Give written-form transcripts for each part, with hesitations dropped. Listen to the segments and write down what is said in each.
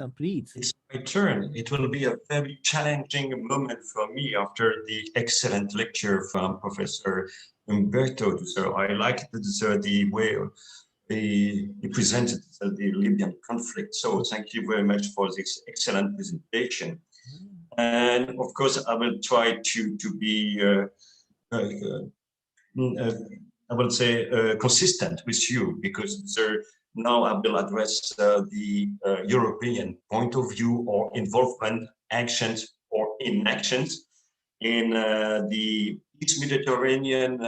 So please. It's my turn. It will be a very challenging moment for me after the excellent lecture from Professor Umberto. So I liked the way he presented the Libyan conflict. So thank you very much for this excellent presentation. And of course, I will try to be, I will say, consistent with you, because now I will address the European point of view or involvement, actions or inactions in the East Mediterranean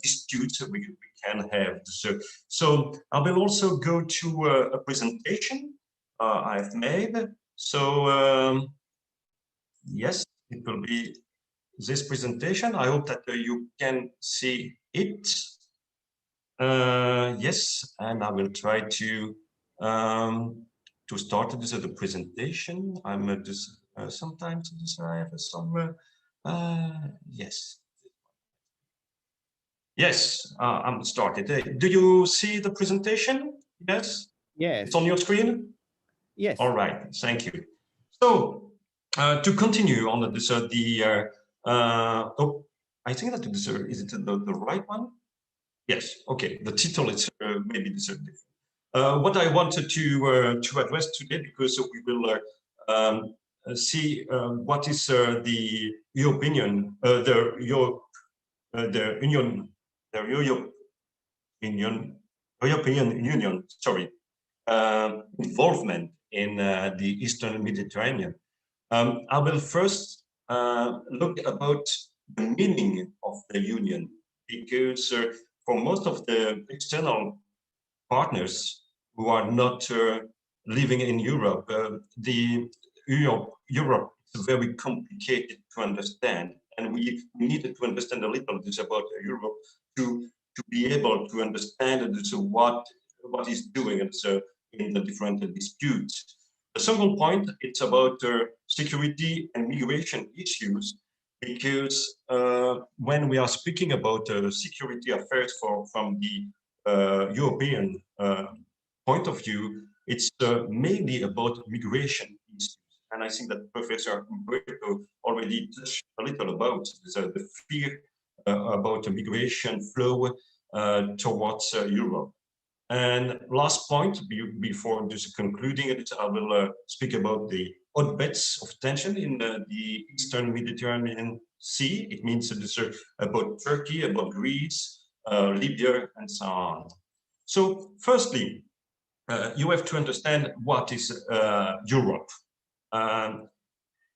disputes we can have. So I will also go to a presentation I've made. So yes, it will be this presentation. I hope that you can see it. Yes, and I will try to start the presentation. I'm just sometimes I have some yes. Yes, I'm started. Do you see the presentation? Yes. Yes. It's on your screen. Yes. All right. Thank you. So to continue on this, oh, I think that this is it the right one? Yes. Okay. The title is maybe different. What I wanted to address today, because we will see what is the European, the European Union, sorry, involvement in the Eastern Mediterranean. I will first look about the meaning of the Union, because for most of the external partners who are not living in Europe, Europe is very complicated to understand, and we needed to understand a little bit about Europe to be able to understand what is doing in the different disputes. The second point, it's about security and migration issues, because when we are speaking about security affairs from the European point of view, it's mainly about migration issues. And I think that Professor Umberto already touched a little about the fear about the migration flow towards Europe. And last point, before just concluding it, I will speak about the hotbeds of tension in the Eastern Mediterranean Sea. It means about Turkey, about Greece, Libya, and so on. So firstly, you have to understand what is Europe.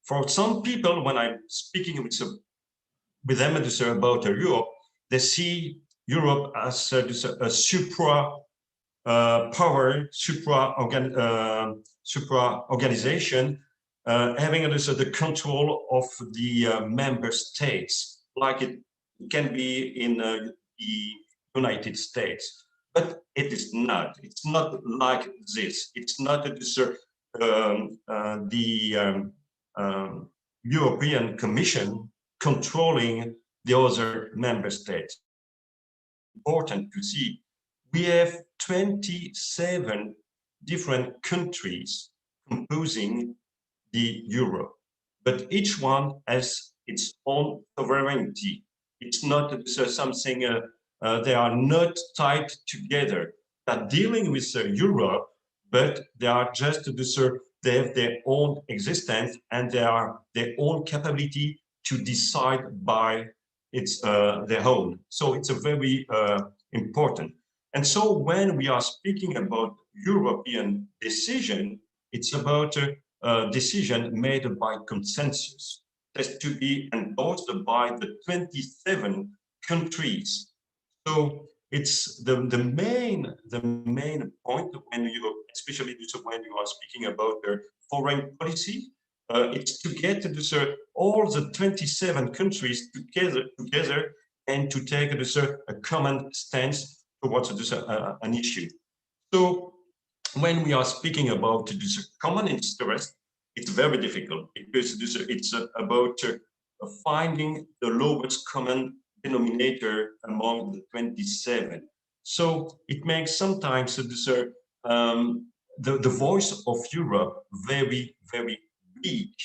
For some people, when I'm speaking with them about Europe, they see Europe as a supra power, supra organization, having the control of the member states, like it can be in the United States. But it is not. It's not like this. It's not European Commission controlling the other member states. Important to see, we have 27 different countries composing the Euro, but each one has its own sovereignty. It's not something, they are not tied together. They're dealing with Europe, but they are just they have their own existence and they are their own capability to decide by their own. So it's a very important. And so when we are speaking about European decision, it's about a decision made by consensus. It has to be endorsed by the 27 countries. So it's the main point when you, especially when you are speaking about foreign policy, it's to get all the 27 countries together and to take a common stance towards an issue. So when we are speaking about this common interest, it's very difficult because it's about finding the lowest common denominator among the 27. So it makes sometimes the voice of Europe very, very weak.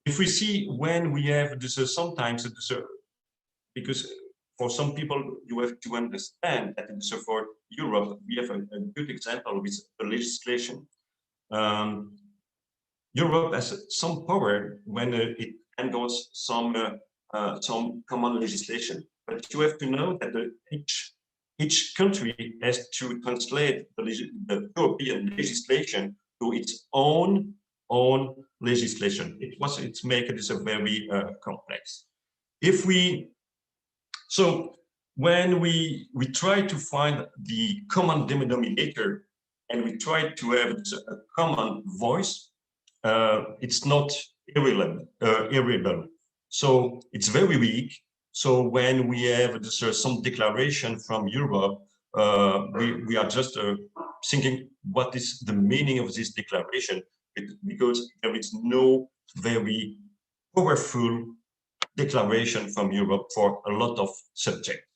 If we see when we have this, sometimes this, because for some people you have to understand that in, for Europe we have a good example with the legislation. Europe has some power when it endorses some common legislation, but you have to know that each country has to translate the European legislation to its own legislation. It's make this a very complex. If we when we try to find the common denominator and we try to have a common voice, it's not irrelevant. So it's very weak. So when we have this, some declaration from Europe, we are just thinking what is the meaning of this declaration, because there is no very powerful declaration from Europe for a lot of subjects.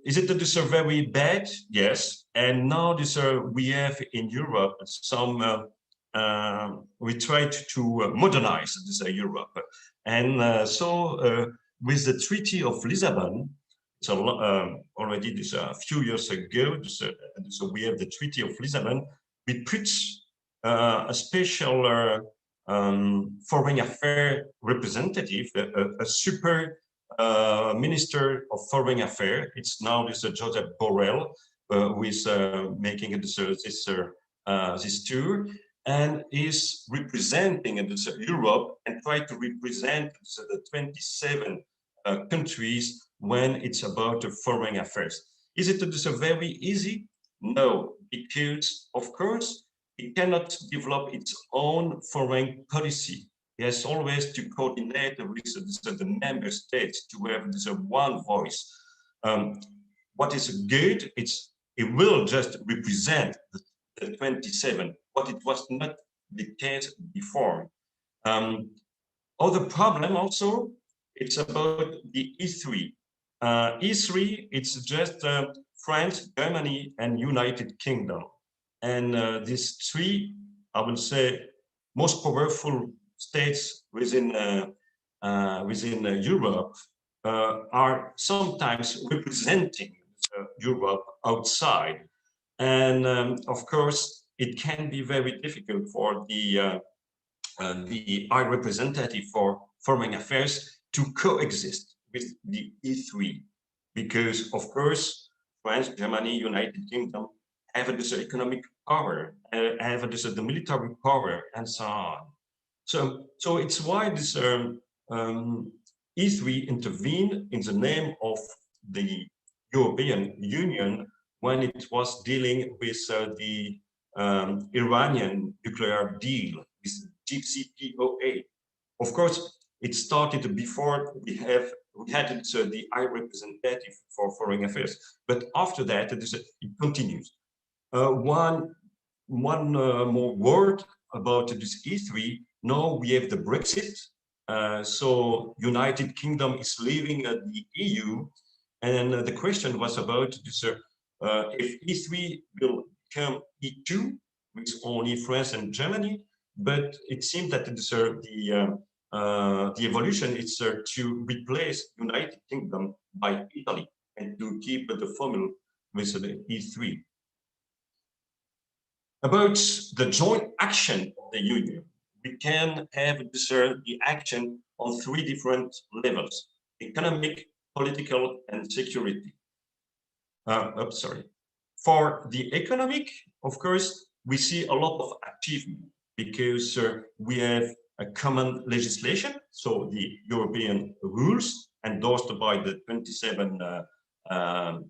Is it this very bad? Yes. And now this we have in Europe some we tried to modernize this Europe, and so with the Treaty of Lisbon, so already this a few years ago, so we have the Treaty of Lisbon. We put a special foreign affairs representative, a super Minister of Foreign Affairs. It's now this Joseph Borrell, who is making this tour, and is representing Europe and try to represent the 27 countries when it's about foreign affairs. Is it very easy? No, because of course it cannot develop its own foreign policy. It has always to coordinate with the member states to have this one voice. What is good, it will just represent the 27, but it was not the case before. Other problem also, it's about the E3. E3, it's just France, Germany, and United Kingdom. And these three, I would say, most powerful states within Europe are sometimes representing Europe outside. And of course, it can be very difficult for the High Representative for Foreign Affairs to coexist with the E3, because of course, France, Germany, United Kingdom have this economic power, have this the military power, and so on. So it's why this E3 intervened in the name of the European Union when it was dealing with the Iranian nuclear deal, with JCPOA. Of course, it started before we had the High Representative for Foreign Affairs, but after that, it continues. One more word about this E3. Now we have the Brexit. So United Kingdom is leaving the EU, and the question was about this, if E3 will become E2 with only France and Germany, but it seems that the evolution is to replace United Kingdom by Italy and to keep the formula with the E3. About the joint action of the Union, we can have the action on three different levels: economic, political, and security. For the economic, of course, we see a lot of achievement because we have a common legislation, so the European rules endorsed by the 27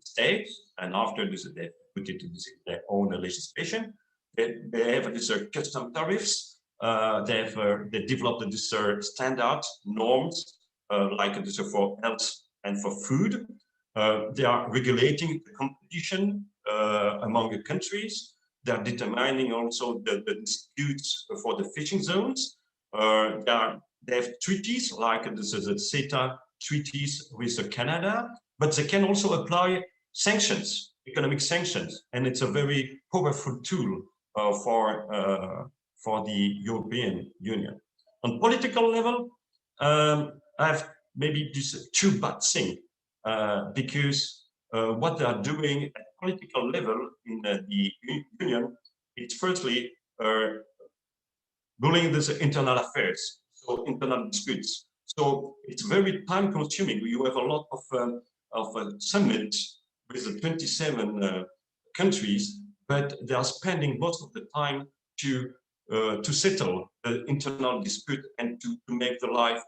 states, and after this, they put it in their own legislation. They have these custom tariffs. They developed these standard norms, like this for health and for food. They are regulating the competition among the countries. They are determining also the disputes for the fishing zones. They have treaties like the CETA treaties with Canada, but they can also apply sanctions economic sanctions, and it's a very powerful tool for the European Union. On political level, I have maybe this two bad thing because what they are doing at political level in the Union, it's firstly ruling this internal affairs, so internal disputes. So it's very time consuming. You have a lot of summits with the 27 countries, but they are spending most of the time to settle the internal dispute and to make the life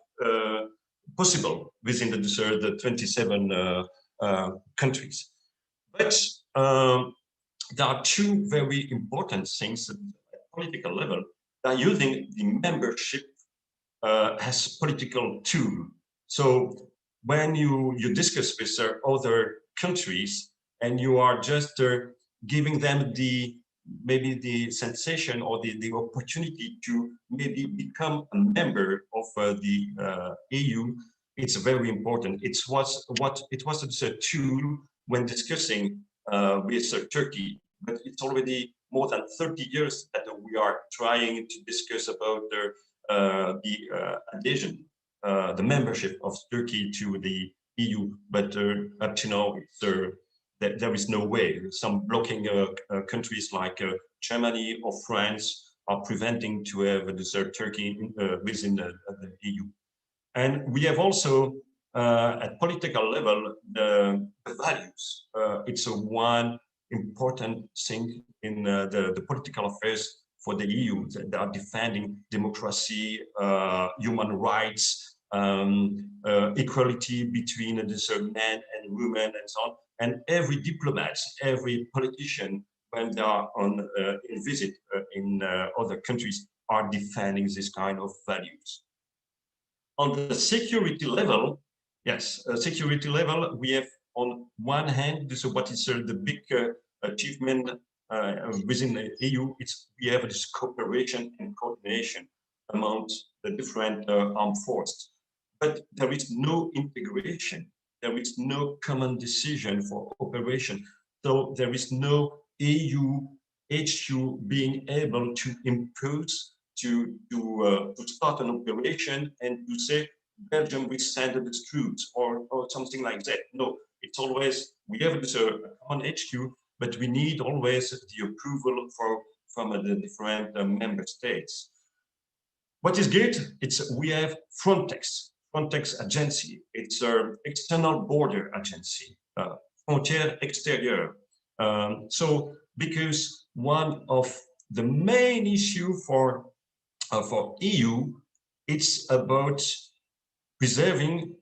possible within the 27 countries. But there are two very important things at political level. They are using the membership as political tool. So when you discuss with other countries and you are just giving them maybe the sensation or the opportunity to maybe become a member of the EU, it's very important. It was a tool when discussing with Turkey, but it's already more than 30 years that we are trying to discuss about the adhesion, the membership of Turkey to the EU, but up to now, there is no way. Some blocking countries like Germany or France are preventing to have Turkey within the EU. And we have also, at political level, the values. It's one important thing in the political affairs for the EU. They are defending democracy, human rights, equality between men and women, and so on. And every diplomat, every politician, when they are on in visit in other countries, are defending this kind of values. On the security level, yes, security level, we have on one hand, so what is the big achievement within the EU? We have this cooperation and coordination among the different armed forces, but there is no integration. There is no common decision for operation. So there is no EU HQ being able to impose to start an operation and to say Belgium will send the troops or something like that. No, it's always we have this common HQ, but we need always the approval from the different member states. What is good? We have Frontex agency. It's an external border agency, frontière extérieure. So because one of the main issue for EU, it's about preserving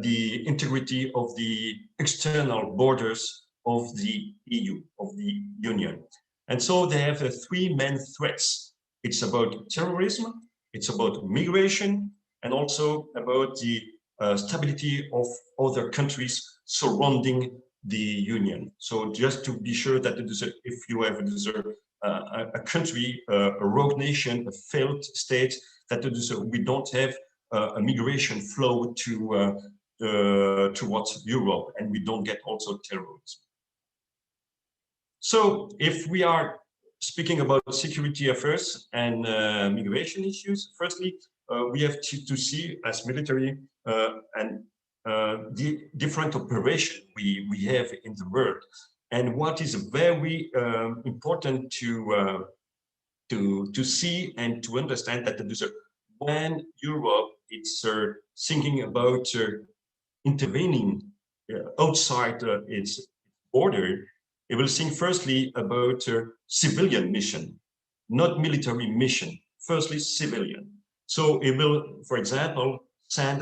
the integrity of the external borders of the EU, of the Union. And so they have three main threats. It's about terrorism, it's about migration, and also about the stability of other countries surrounding the Union. So just to be sure that if you have a country, a rogue nation, a failed state, that we don't have a migration flow towards Europe, and we don't get also terrorism. So if we are speaking about security affairs and migration issues, firstly, we have to see as military and the different operation we have in the world. And what is very important to see and to understand that when Europe is thinking about intervening outside its border, it will think firstly about civilian mission, not military mission. Firstly, civilian. So it will, for example, send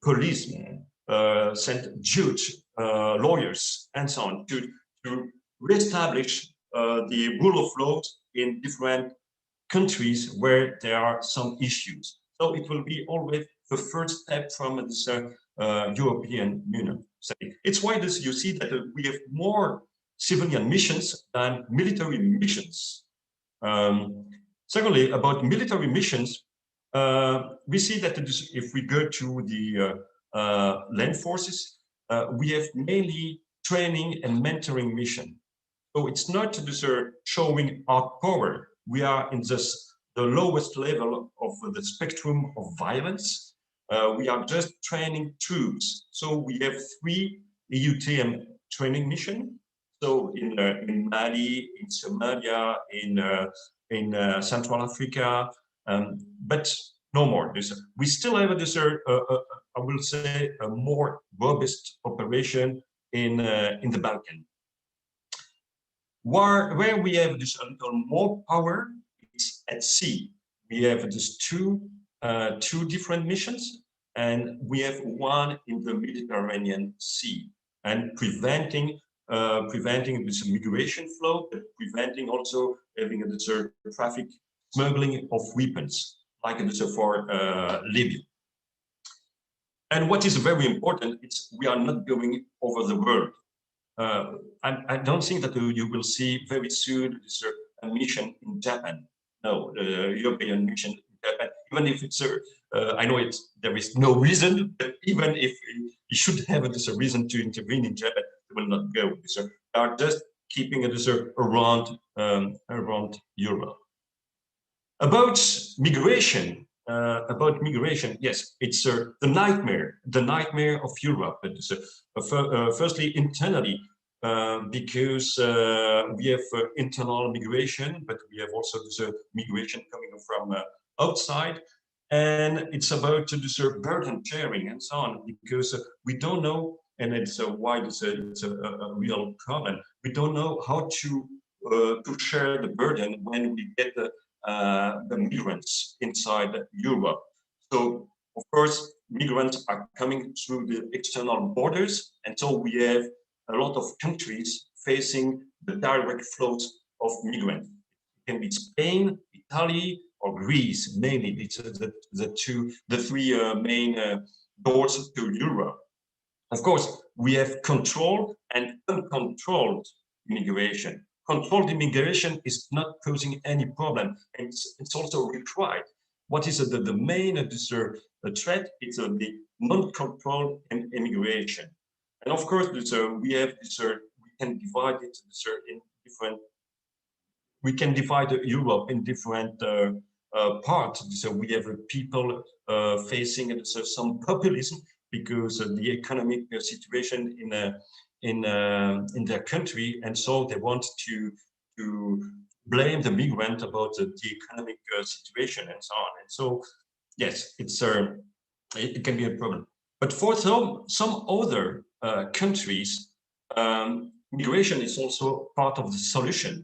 policemen, send judge, lawyers, and so on to reestablish the rule of law in different countries where there are some issues. So it will be always the first step from this European Union. It's why you see that we have more civilian missions than military missions. Secondly, about military missions, we see that if we go to the land forces, we have mainly training and mentoring mission. So it's not just showing our power. We are in the lowest level of the spectrum of violence. We are just training troops. So we have 3 EUTM training missions. So in Mali, in Somalia, in Central Africa, but no more. We still have I will say, a more robust operation in the Balkan. Where we have this a little more power, it's at sea. We have just two different missions, and we have one in the Mediterranean Sea, and preventing this migration flow, but preventing also having this traffic smuggling of weapons, like this for Libya. And what is very important, it's we are not going over the world. I don't think that you will see very soon this a mission in Japan. No, the European mission in Japan, even if it's I know there is no reason, but even if you should have a reason to intervene in Japan, they will not go. They are just keeping it around Europe. About migration, yes, it's the nightmare of Europe. It's, firstly, internally, because we have internal migration, but we have also this migration coming from outside, and it's about this burden sharing and so on, because we don't know, and it's why it's a real problem. We don't know how to share the burden when we get the migrants inside Europe. So, of course, migrants are coming through the external borders, and so we have a lot of countries facing the direct flows of migrants. It can be Spain, Italy, or Greece, mainly. It's the three main doors to Europe. Of course, we have controlled and uncontrolled immigration. Controlled immigration is not posing any problem, and it's also required. What is the main threat? It's the non-controlled immigration. And of course, we have we can divide it in different. We can divide Europe in different parts. So we have people facing some populism because of the economic situation in their country, and so they want to blame the migrant about the economic situation and so on. And so, yes, it can be a problem. But for some other countries, migration is also part of the solution,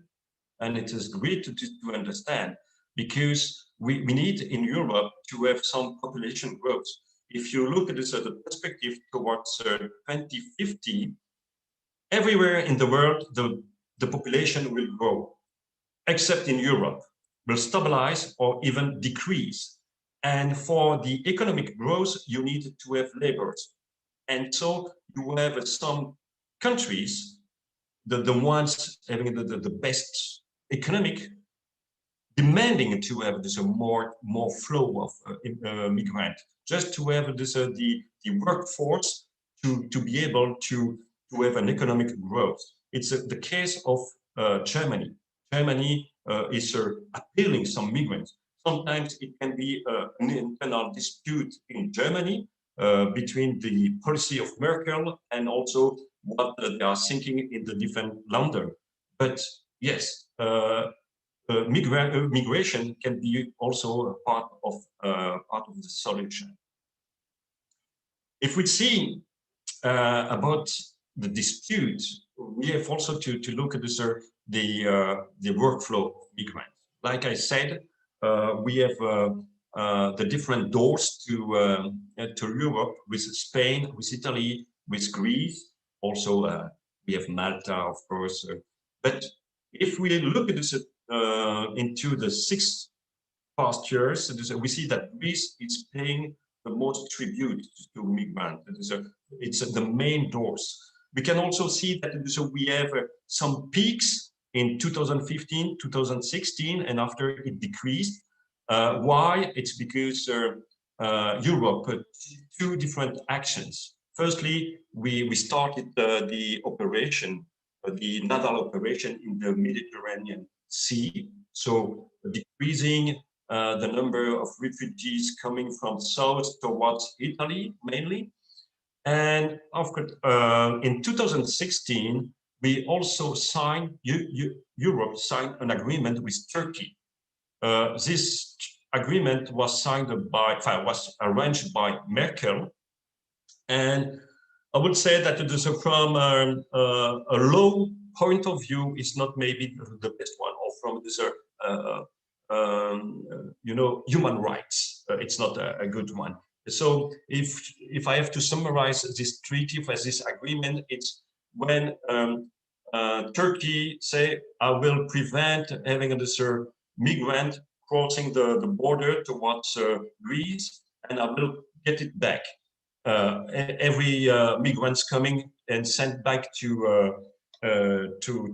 and it is great to understand, because we need in Europe to have some population growth. If you look at this as a perspective towards 2050, everywhere in the world, the population will grow, except in Europe, will stabilize or even decrease. And for the economic growth, you need to have laborers. And so you have some countries, the ones having the best economic, demanding to have this more flow of migrants, just to have this the workforce to be able to have an economic growth. It's the case of Germany. Germany is appealing some migrants. Sometimes it can be an internal dispute in Germany between the policy of Merkel and also what they are thinking in the different Länder. But yes, migration can be also a part of the solution. If we see about the dispute, we have also to look at the workflow of migrants. Like I said, we have the different doors to Europe, with Spain, with Italy, with Greece. Also, we have Malta, of course. But if we look at this into the 6 past years, we see that Greece is paying the most tribute to migrants. It's the main doors. We can also see that we have some peaks in 2015, 2016, and after it decreased. Why? It's because Europe put 2 different actions. Firstly, we started the operation, the naval operation in the Mediterranean Sea, so decreasing the number of refugees coming from south towards Italy mainly. And of course, in 2016, we also signed, Europe signed an agreement with Turkey. This agreement was signed by, was arranged by Merkel. And I would say that it is from a low point of view, is not maybe the best one, or from this, human rights, it's not a good one. So if I have to summarize this treaty, for this agreement, it's when Turkey say, I will prevent having this migrant crossing the border towards Greece, and I will get it back. Every migrants coming and sent back to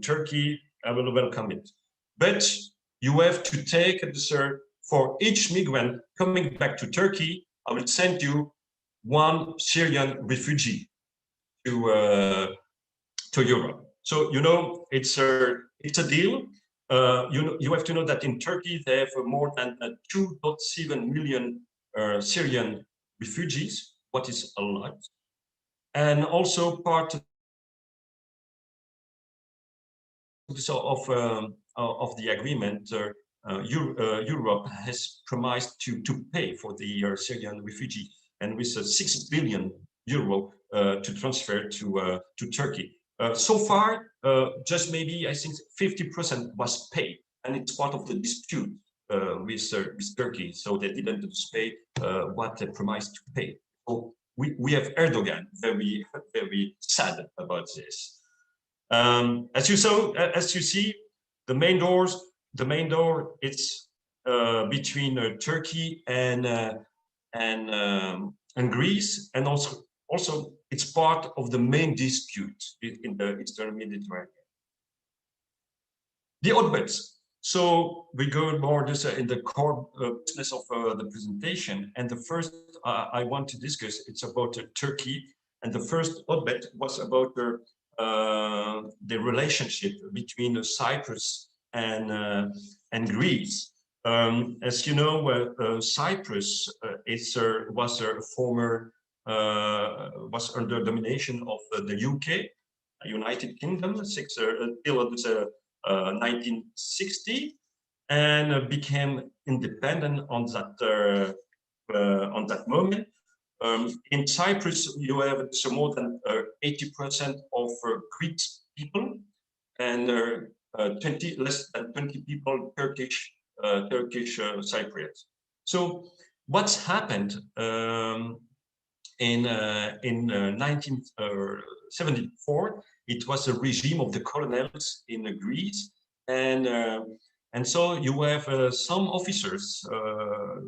Turkey, I will welcome it. But you have to take this, for each migrant coming back to Turkey, I will send you one Syrian refugee to Europe. So it's a deal. You have to know that in Turkey they have more than 2.7 million Syrian refugees, what is a lot, and also part of the agreement. Europe has promised to pay for the Syrian refugee, and with 6 billion euro to transfer to Turkey. So far, just maybe I think 50% was paid, and it's part of the dispute with Turkey. So they didn't pay what they promised to pay. So we have Erdogan very, very sad about this. As you see, the main door it's between Turkey and Greece, and also it's part of the main dispute in the Eastern Mediterranean. The hotbeds. So we go more this in the core business of the presentation, and the first I want to discuss, it's about Turkey, and the first hotbed was about the relationship between Cyprus and Greece. As you know, Cyprus was a former was under domination of the UK, United Kingdom, until 1960, and became independent on that moment. In Cyprus, you have more than 80% of Greek people, and less than 20 people Turkish Cypriots. So what's happened in 1974? It was a regime of the colonels in Greece, and so you have some officers,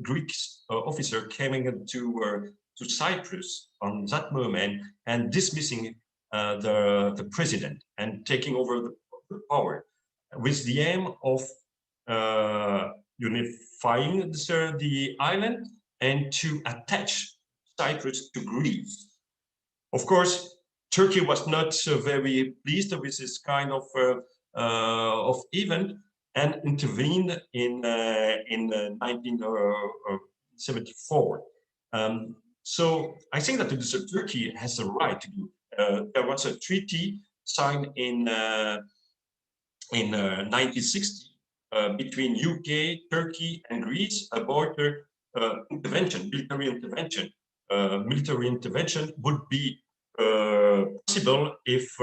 Greek officer, coming to Cyprus on that moment and dismissing the president and taking over the power, with the aim of unifying the island and to attach Cyprus to Greece. Of course, Turkey was not very pleased with this kind of event and intervened in 1974. So I think that Turkey has a right to do. There was a treaty signed in 1960 between UK, Turkey, and Greece about intervention, military intervention. Military intervention would be possible if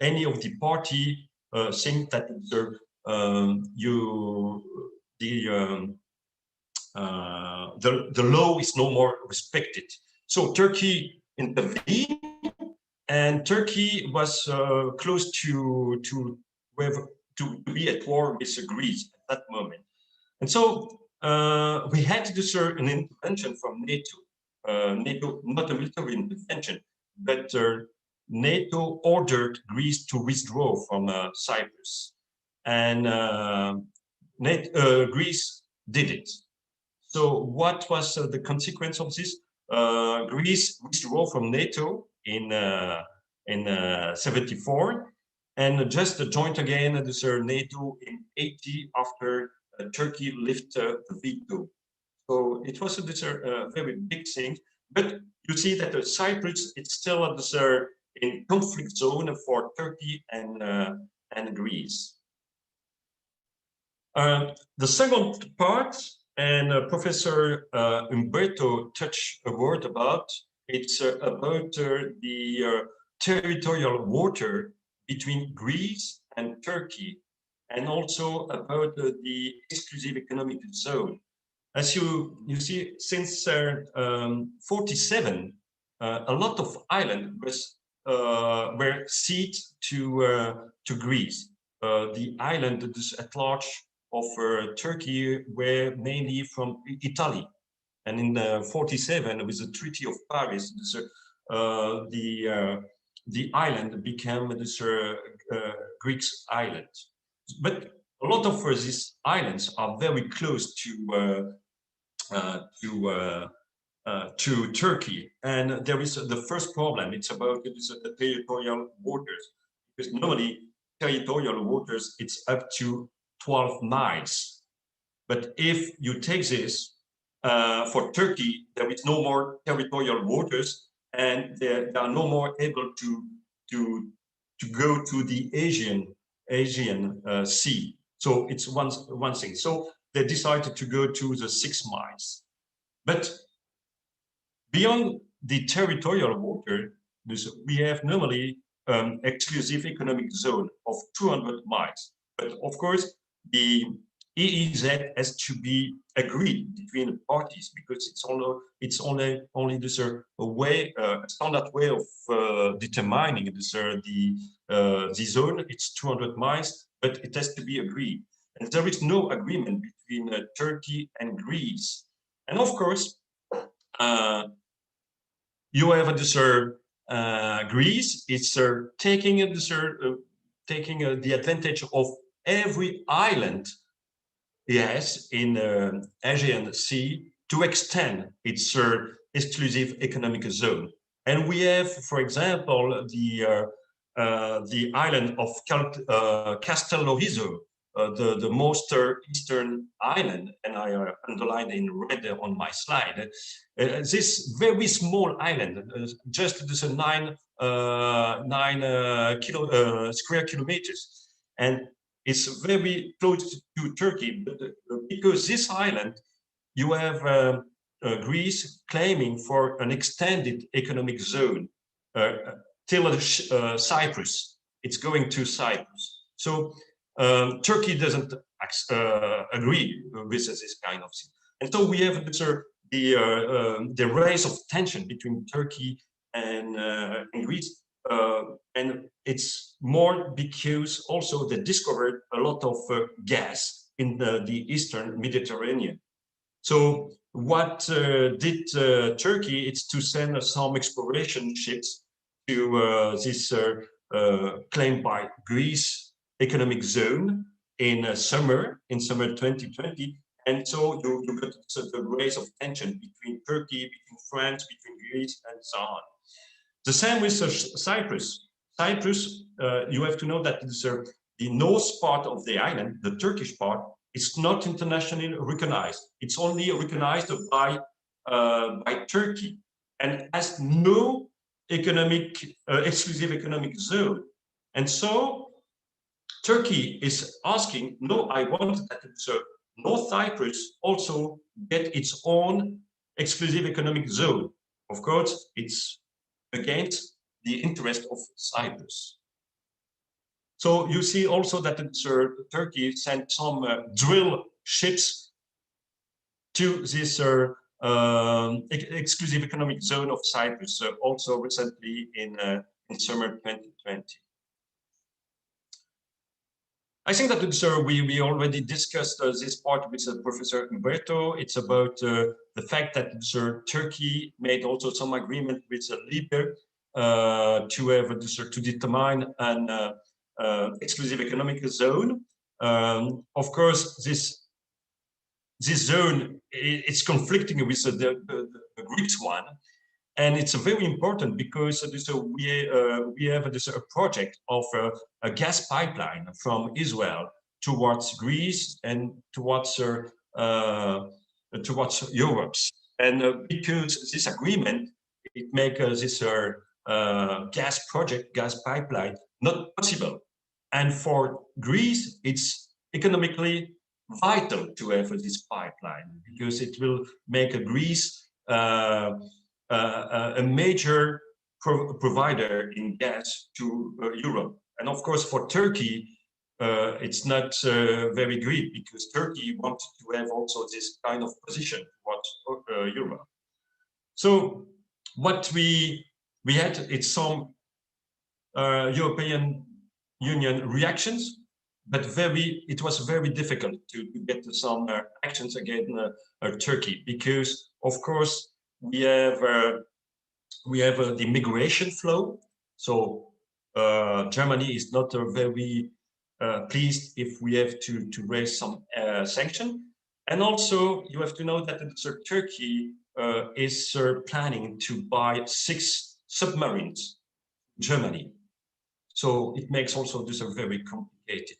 any of the party think that the law is no more respected. So Turkey intervened, and Turkey was close to be at war with Greece at that moment. And so we had to do an intervention from NATO. NATO, not a military intervention, but NATO ordered Greece to withdraw from Cyprus, and Greece did it. So what was the consequence of this? Greece withdrew from NATO, in 74, and just joined again the NATO in 80 after Turkey lifted the veto. So it was a very big thing. But you see that Cyprus, it's still in conflict zone for Turkey and Greece. The second part, and Professor Umberto touched a word about, it's about the territorial water between Greece and Turkey, and also about the exclusive economic zone. As you see, since 47, a lot of islands were ceded to Greece. The islands at large of Turkey were mainly from Italy, and in 47, with the Treaty of Paris, the island became this Greek island. But a lot of these islands are very close to Turkey, and there is the first problem. It's about the territorial waters, because normally territorial waters it's up to 12 miles. But if you take this for Turkey, there is no more territorial waters, and they are no more able to go to the Asian Sea. So it's one thing. So they decided to go to the 6 miles. But beyond the territorial water, we have normally exclusive economic zone of 200 miles. But of course, the EEZ has to be agreed between the parties, because it's only this a standard way of determining this the zone. It's 200 miles, but it has to be agreed. And there is no agreement between Turkey and Greece. And of course, you have this Greece. It's taking the advantage of every island yes in the Aegean Sea to extend its exclusive economic zone. And we have, for example, the island of Castelnuovo, the most eastern island, and I underlined in red on my slide. This very small island, just this 9 square kilometers, and it's very close to Turkey. But because this island, you have Greece claiming for an extended economic zone till Cyprus. It's going to Cyprus. So Turkey doesn't agree with this kind of thing. And so we have the rise of tension between Turkey and Greece. And it's more because also they discovered a lot of gas in the Eastern Mediterranean. So what did Turkey? It's to send some exploration ships to this claimed by Greece economic zone in summer 2020. And so you got the rise of tension between Turkey, between France, between Greece, and so on. The same with Cyprus. Cyprus, you have to know that the north part of the island, the Turkish part, is not internationally recognized. It's only recognized by Turkey, and has no exclusive economic zone. And so Turkey is asking, no, I want that North Cyprus also get its own exclusive economic zone. Of course, it's against the interest of Cyprus. So you see also that Turkey sent some drill ships to this exclusive economic zone of Cyprus, also recently in summer 2020. I think that we already discussed this part with Professor Umberto. It's about the fact that Turkey made also some agreement with Libya to have to determine an exclusive economic zone. Of course, this zone it's conflicting with the Greek one, And it's very important because we have this a project of a gas pipeline from Israel towards Greece and towards Europe. And because this agreement, it makes this gas pipeline not possible. And for Greece, it's economically vital to have this pipeline because it will make Greece a major provider in gas to Europe. And of course, for Turkey, it's not very great because Turkey wants to have also this kind of position towards Europe. So what we had, it's some European Union reactions, but it was very difficult to get some actions against Turkey because, of course, we have the migration flow. So Germany is not very pleased if we have to raise some sanction. And also, you have to know that Turkey is planning to buy 6 submarines in Germany. So it makes also this very complicated.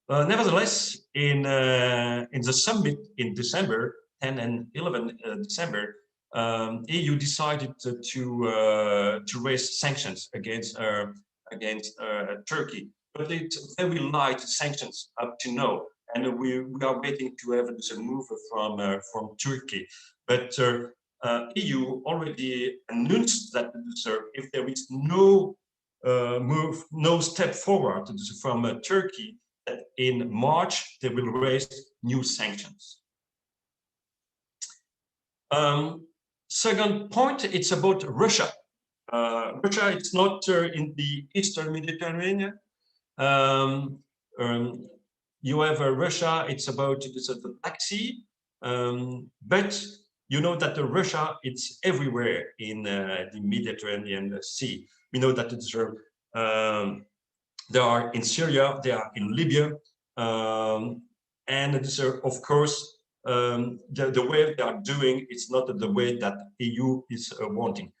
Nevertheless, in the summit in December, 10 and 11 December, EU decided to raise sanctions against Turkey, but it's very light sanctions up to now, and we are waiting to have a move from Turkey. But EU already announced that if there is no step forward from Turkey, that in March they will raise new sanctions. Second point, it's about Russia. Russia, it's not in the Eastern Mediterranean. You have Russia, it's about the Black Sea, but you know that Russia, it's everywhere in the Mediterranean Sea. We know that it's, they are in Syria, they are in Libya, and it's, of course, the way they are doing, it's not the way that EU is wanting.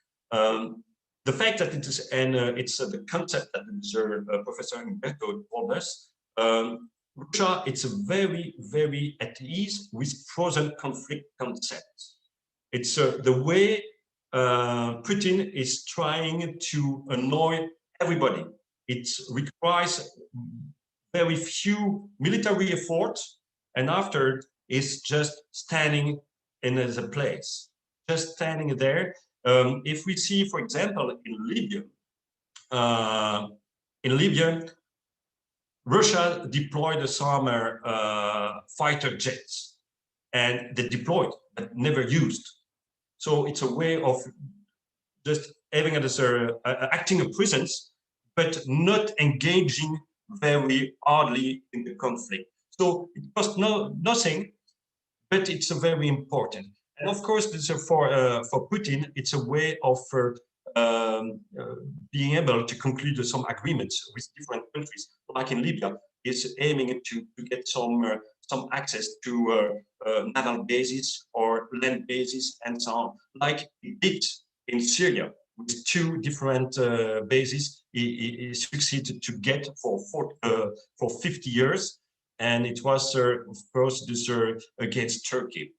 The fact that it is, and it's the concept that Professor Umberto told us, Russia, it's a very, very at ease with frozen conflict concept. It's the way Putin is trying to annoy everybody. It requires very few military efforts, and after is just standing in the place, just standing there. If we see, for example, in Libya, Russia deployed some fighter jets, and they deployed but never used. So it's a way of just having acting a presence, but not engaging very hardly in the conflict. So it costs nothing, but it's very important. And of course, this for Putin, it's a way of being able to conclude some agreements with different countries, like in Libya, is aiming to get some access to naval bases or land bases and so on, like he did in Syria with 2 different bases. He succeeded to get for 50 years, and it was of course this against Turkey.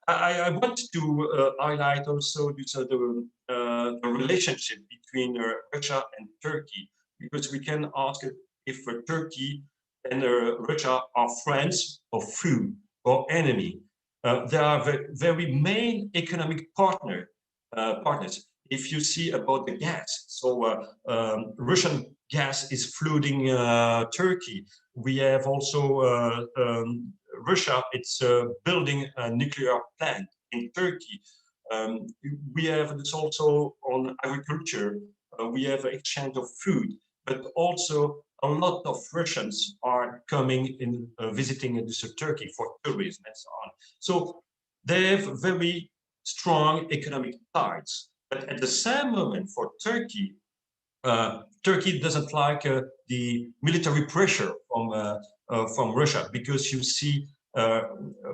I want to highlight also this, the relationship between Russia and Turkey, because we can ask if Turkey and Russia are friends or foe or enemy. They are very main economic partners. If you see about the gas, so Russian gas is flooding Turkey. We have also Russia, it's building a nuclear plant in Turkey. We have this also on agriculture. We have exchange of food, but also a lot of Russians are coming in visiting Turkey for tourism and so on. So they have very strong economic ties. But at the same moment, for Turkey, Turkey doesn't like the military pressure from Russia, because you see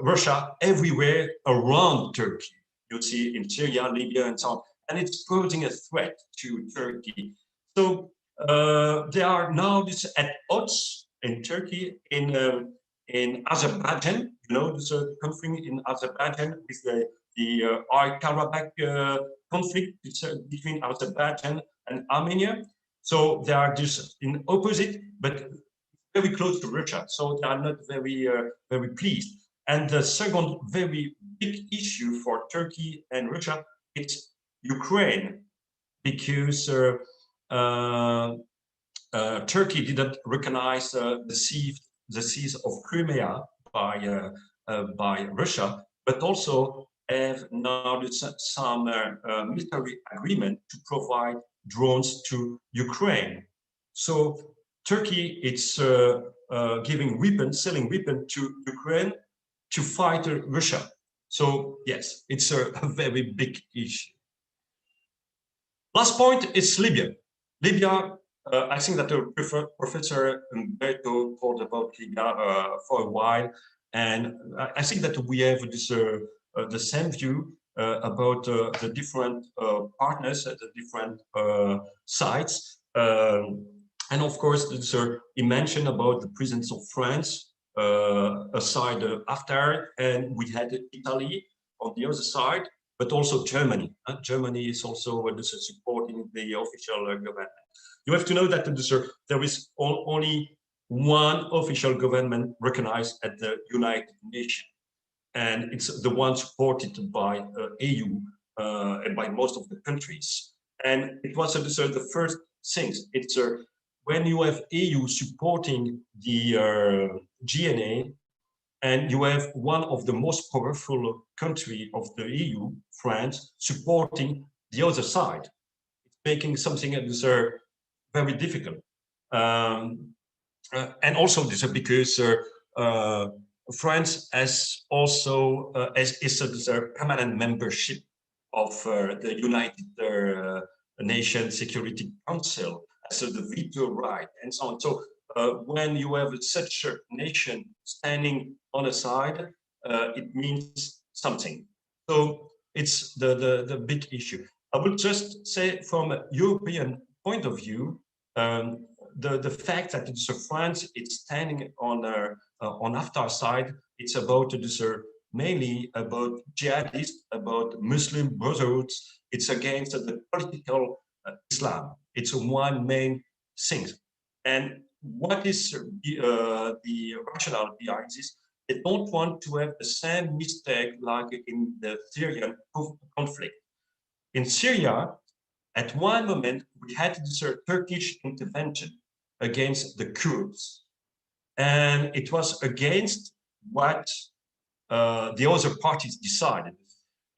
Russia everywhere around Turkey. you see in Syria, Libya, and so on, and it's posing a threat to Turkey. So they are now at odds in Turkey, in Azerbaijan. You know, there's a conflict in Azerbaijan with the Karabakh conflict between Azerbaijan and Armenia. So they are just in opposite, but very close to Russia. So they are not very pleased. And the second very big issue for Turkey and Russia is Ukraine, because Turkey didn't recognize the seas of Crimea by Russia, but also have now some military agreement to provide drones to Ukraine. So Turkey is giving weapons, selling weapons to Ukraine to fight Russia. So yes, it's a very big issue. Last point is Libya. Libya, I think that Professor Umberto talked about Libya for a while, and I think that we have this the same view about the different partners at the different sites. And of course, he mentioned about the presence of France aside after, and we had Italy on the other side, but also Germany. Germany is also supporting the official government. You have to know that there is only one official government recognized at the United Nations, and it's the one supported by EU and by most of the countries. And it was the first things. It's when you have EU supporting the GNA, and you have one of the most powerful country of the EU, France, supporting the other side. It's making something that is very difficult. And also this is because France has also is a permanent membership of the United Nations Security Council, so the veto right and so on. So when you have such a nation standing on a side, it means something. So it's the big issue. I would just say from a European point of view, the fact that it's France, it's standing on Haftar's side, it's about mainly about jihadists, about Muslim brotherhoods. It's against the political Islam. It's one main thing. And what is the rationale behind this? They don't want to have the same mistake like in the Syrian conflict. In Syria, at one moment, we had this Turkish intervention against the Kurds. And it was against what the other parties decided.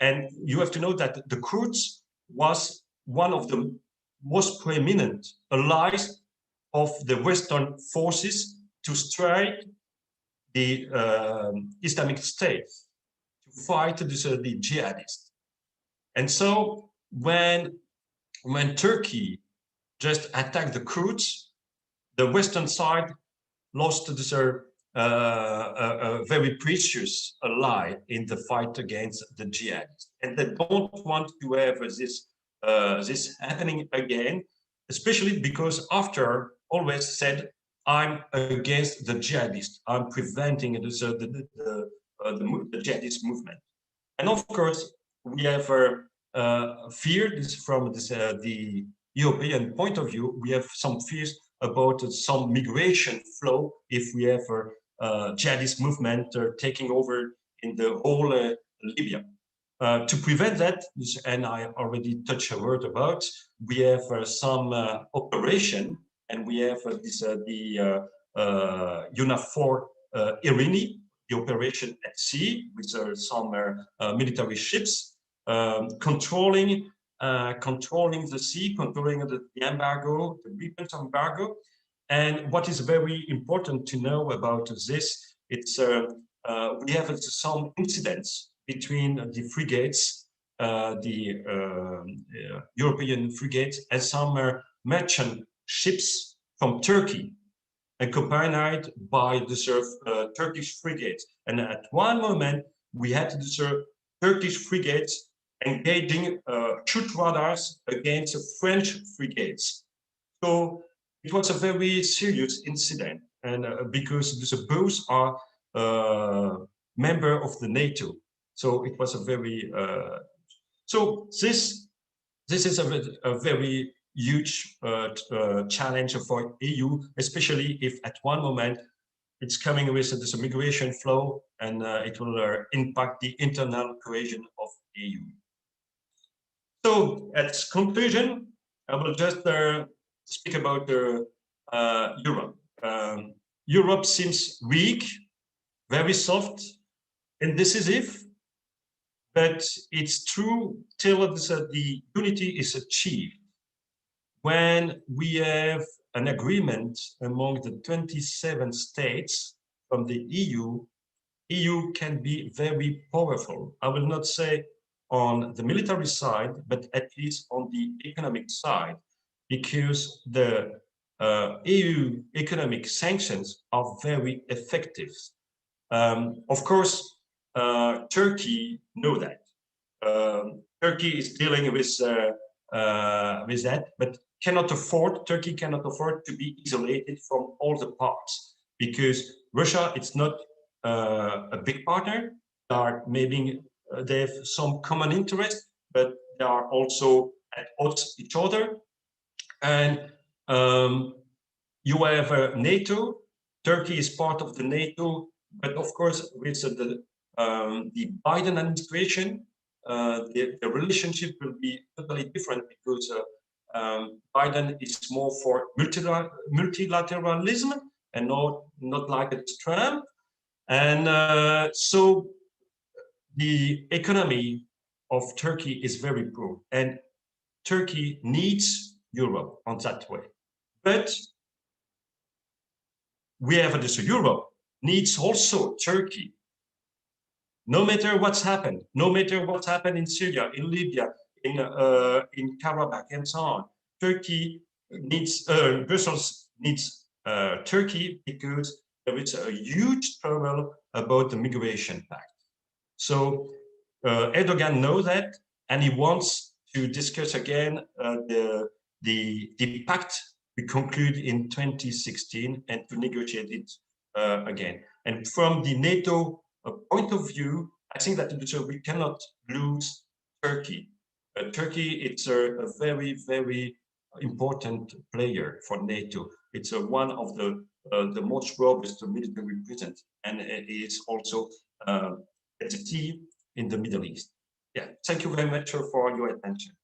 And you have to know that the Kurds was one of the most preeminent allies of the Western forces to strike the Islamic State, to fight the jihadists. And so when Turkey just attacked the Kurds, the Western side lost this a very precious ally in the fight against the jihadists. And they don't want to have this happening again, especially because after always said, I'm against the jihadists. I'm preventing the jihadist movement. And of course, we have feared this from the European point of view. We have some fears about some migration flow if we have jihadist movement taking over in the whole Libya. To prevent that, and I already touched a word about, we have some operation, and we have the UNAFOR Irini, the operation at sea with some military ships controlling the sea, controlling the embargo, the weapons embargo. And what is very important to know about this, it's we have some incidents between the frigates, the European frigates, and some merchant ships from Turkey, accompanied by the Turkish frigates. And at one moment, we had the Turkish frigates engaging shoot radars against French frigates. So it was a very serious incident, and because both are member of the NATO. So it was a very so this is a very huge challenge for EU, especially if at one moment it's coming with this migration flow, and it will impact the internal cohesion of EU. So at conclusion, I will just speak about Europe. Europe seems weak, very soft, indecisive, but it's true till the unity is achieved. When we have an agreement among the 27 states from the EU can be very powerful. I will not say on the military side, but at least on the economic side, because the EU economic sanctions are very effective. Of course, Turkey know that. Turkey is dealing with that, but Turkey cannot afford to be isolated from all the parts, because Russia, it's not a big partner. They have some common interest, but they are also at odds each other. And you have NATO. Turkey is part of the NATO, but of course, with the Biden administration, the relationship will be totally different, because Biden is more for multilateralism and not like it's Trump. And so the economy of Turkey is very poor, and Turkey needs Europe on that way. But we have this Europe needs also Turkey. No matter what's happened, no matter what's happened in Syria, in Libya, in Karabakh, and so on, Turkey needs Brussels needs Turkey, because there is a huge trouble about the migration pact. So Erdogan knows that, and he wants to discuss again the pact we concluded in 2016 and to negotiate it again. And from the NATO point of view, I think that we cannot lose Turkey. Turkey, it's a very, very important player for NATO. It's one of the most robust military presence, and it is also at the key in the Middle East. Yeah, thank you very much for your attention.